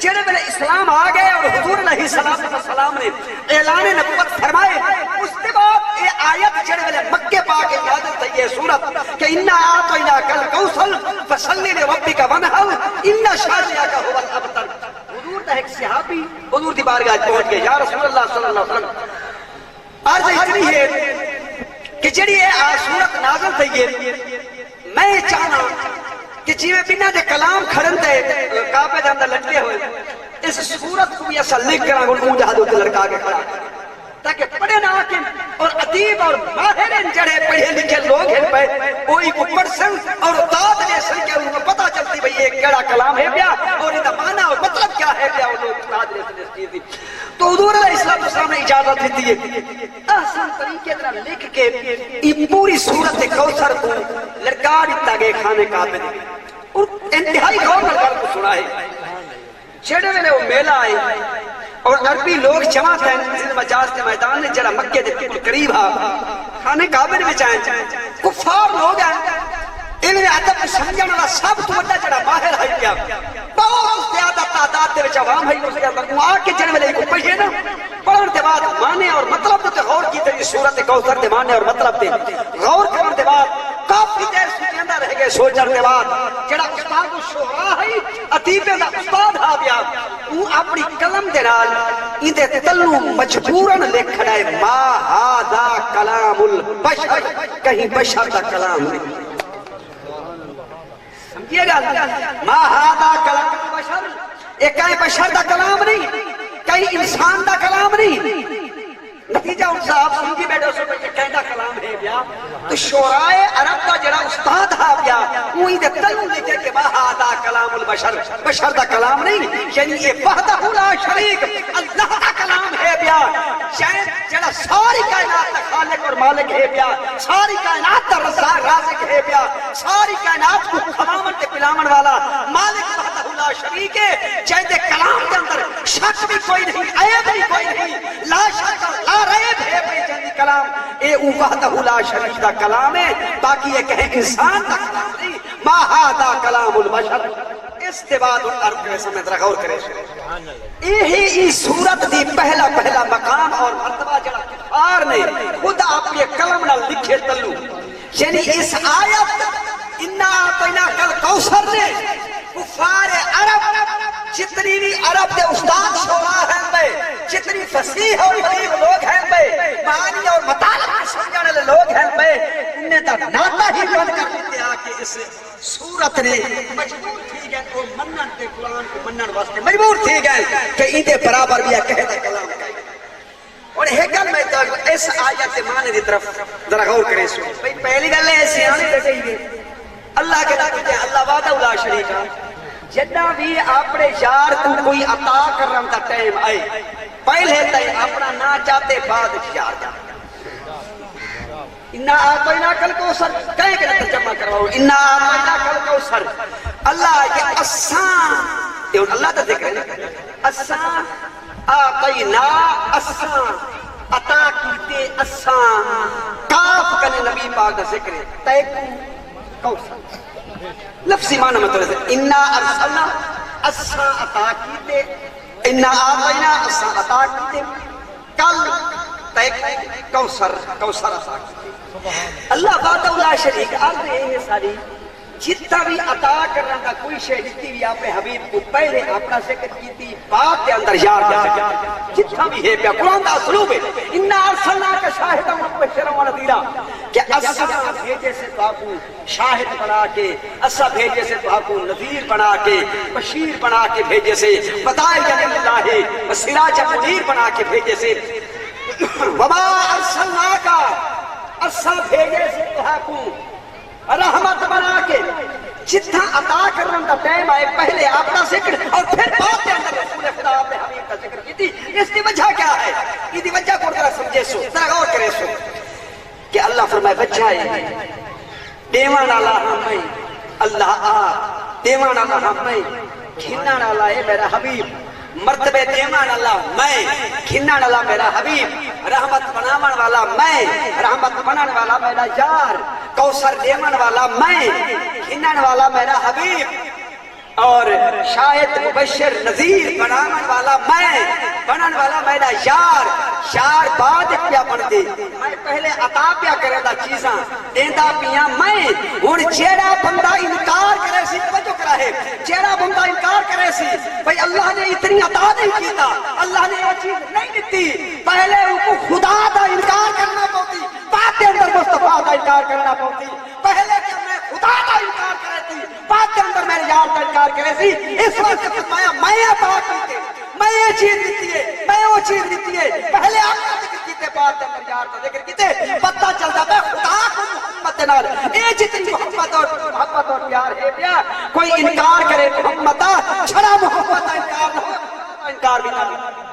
جڑے میں اسلام آ گئے اور حضور علیہ السلام نے اعلان نبوت فرمائے، اس کے بعد یہ آیت جڑے میں مکے پاک نازل تھی یہ سورت کہ انا اعطیناک الکوثر فصلی لربک وانحر ان شانئک هو الابتر۔ حضور دا ایک صحابی حضور دی بارگاہ پہنچ گئے، یا رسول اللہ صلی اللہ علیہ وسلم عرض اتنی ہے کہ جڑی یہ سورت نازل تھی ہے میں چاہنا کہ جیوے بنا دے کلام کھڑن دے کعبے دے اندر لٹکے ہوئے اس سورت کو بھی ایسا لکھ کر آنگل اون جہاں دے لڑکا کے کھڑا تاکہ پڑھے نہ آکے اور ادیب اور ماہر جڑے پڑھے لکھے لوگ ہیں پہ کوئی کو پڑھسن اور داد لے سن کے ان کو پتا چلتی بھئی یہ کیڑا کلام ہے بیا اور ان کا معنی اور مطلب کیا ہے بیا وہ لوگ داد لے سن اس چیز دی۔ تو حضور علیہ السلام نے اجازت دیتی ہے احسن طریقے طرح لکھ کے یہ پوری سورت کوثر کو لڑکا دیتا گئے خانے کعبے دے اور انتہائی غور نظر کو سنا ہے۔ چھڑے میں وہ میلہ آئے اور عربی لوگ جمع تھے مجاز کے میدان نے جڑا مکے دے بالکل قریب ہا خانے کعبے میں جائیں کفار لوگ ہیں انہیں ادب سمجھنے والا سب تو بڑا جڑا ماہر ہے کیا بہت زیادہ تعداد دے وچ عوام ہے اس کے اندر آ کے جڑے والے کو پڑھے نا پڑھن دے بعد معنی اور مطلب تے غور کیتے سورت کوثر دے معنی اور مطلب تے غور کرن دے بعد کافی دیر سوچندا رہ گئے سوچن دے بعد جڑا استاد الشعراء ہے ادیب دا استاد آ گیا وہ اپنی قلم دے نال ایندے تلو مجبورن لکھنا ہے ما ھذا کلام البشر کہیں بشر دا کلام نہیں سمجھئے گا ما ھذا کلام البشر ایک کہیں بشر دا کلام نہیں کہیں انسان دا کلام نہیں نتیجہ ان صاحب سمجھی بیٹھے اسے کہ کہندہ کلام ہے بیا تو شعراء عرب کا جڑا استاد ہے بیا وہی دے تلوں لکھے کہ ما ھذا کلام البشر بشر دا کلام نہیں یعنی یہ وحدہ لا شریک اللہ دا کلام ہے بیا شاید جڑا ساری کائنات دا خالق اور مالک ہے بیا ساری کائنات دا رازق ہے بیا ساری کائنات کو کھلاون تے پلاون والا مالک وحدہ لا شریک ہے چاہے دے کلام کے اندر شک بھی کوئی نہیں عیب بھی کوئی نہیں لا شک لا ریب ہے بھئی جنی کلام اے وحدہ لا شریک دا کلام ہے باقی یہ کہیں انسان دا کلام نہیں ما ھذا کلام البشر۔ اس کے بعد ان عرب کے سمجھ رہا غور کرے یہی سورت دی پہلا مقام اور مرتبہ جڑا کفار نے خود آپ یہ کلم نہ لکھے تلو یعنی اس آیت انا اعطیناک الکوثر نے کفار عرب جتنی بھی عرب دے استاد شعراء ہیں بے جتنی فصیح اور غریب لوگ ہیں بے معانی اور مطالب سمجھنے والے لوگ ہیں بے انہیں تا ناتا ہی بند کر دیتے آکے اس سورت نے مجبور تھی گئے اور منن دے قرآن کو منن واسطے مجبور تھی گئے کہ ایدے برابر بھی کہتا کلام کا اور ہیکل میں تو اس آیت معنی دی طرف ذرا غور کریں سو پہلی گل ہے ایسی آنے بیٹھے ہی اللہ کے دعوت ہے اللہ وحدہ لا شریک ہے جدہ بھی اپنے یار کو کوئی عطا کرن دا ٹائم آئے پہلے تے اپنا نہ چاہتے بعد یار جاتے انا اعطیناک الکوثر کہیں کہ ترجمہ کرواؤ انا اعطیناک الکوثر اللہ یہ اساں یہ اللہ کا ذکر ہے اساں اعطینا اساں عطا کیتے اساں کاف کنے نبی پاک کا ذکر ہے تیکو کوثر لفظی معنی مطلب ہے انا ارسلنا اساں عطا کیتے انا اعطینا اساں عطا کیتے کل تیکو کوثر عطا کیتے اللہ وحدہ لا شریک عرض ہے ساری جتنا بھی عطا کرنا کا کوئی شے جتنی بھی آپ حبیب کو پہلے اپنا ذکر کی تھی باپ کے اندر یار جا جتنا بھی ہے پیا قرآن دا اسلوب ہے انا ارسلناک شاہدا ومبشرا ونذیرا کہ اسا بھیجے سے تو آپ کو شاہد بنا کے اسا بھیجے سے تو آپ کو نذیر بنا کے بشیر بنا کے بھیجے سے بدائع اللہ وسراج منیر بنا کے بھیجے سے وما ارسلناک اسا بھیجے سے تو آپ کو رحمت بنا کے جتنا عطا کرنے کا ٹائم آئے پہلے اپنا ذکر اور پھر بعد کے اندر رسول خدا اپنے حبیب کا ذکر کی تھی اس کی وجہ کیا ہے اس کی وجہ کو ذرا سمجھے سو ذرا غور کرے سو کہ اللہ فرمائے بچہ ہے دیوان اللہ ہمیں اللہ دیوان اللہ ہمیں کھنان اللہ ہے میرا حبیب مرتبہ دیمان اللہ میں کھنان اللہ میرا حبیب رحمت بناون والا میں رحمت بنان والا میرا یار کوثر دیمان والا میں کھنان والا میرا حبیب اور شاید مبشر نذیر بناون والا میرا یار یار بعد کیا بندے میں پہلے عطا پیا کرے دا چیزاں دیندا پیاں میں ہن جیڑا بندہ انکار کرے سی توجہ کرا ہے جیڑا بندہ انکار کرے سی بھئی اللہ نے اتنی عطا نہیں کیتا اللہ نے یہ چیز نہیں دتی پہلے ان کو خدا دا انکار کرنا پوتی بعد کے اندر مصطفیٰ دا انکار کرنا پوتی پہلے کہ میں خدا دا انکار کرے تھی بعد کے اندر میرے یار دا انکار کرے سی اس واسطے فرمایا میں عطا کیتے میں یہ چیز دیتی ہے میں وہ چیز دیتی ہے پہلے آپ کا ذکر کیتے بعد کے اندر یار کا ذکر کیتے پتہ چل جاتا ہے خدا کو محمد نال اے جتنی محبت اور پیار ہے پیا کوئی انکار کرے محمد چھڑا محبت کا انکار نہ ہو انکار بھی نہ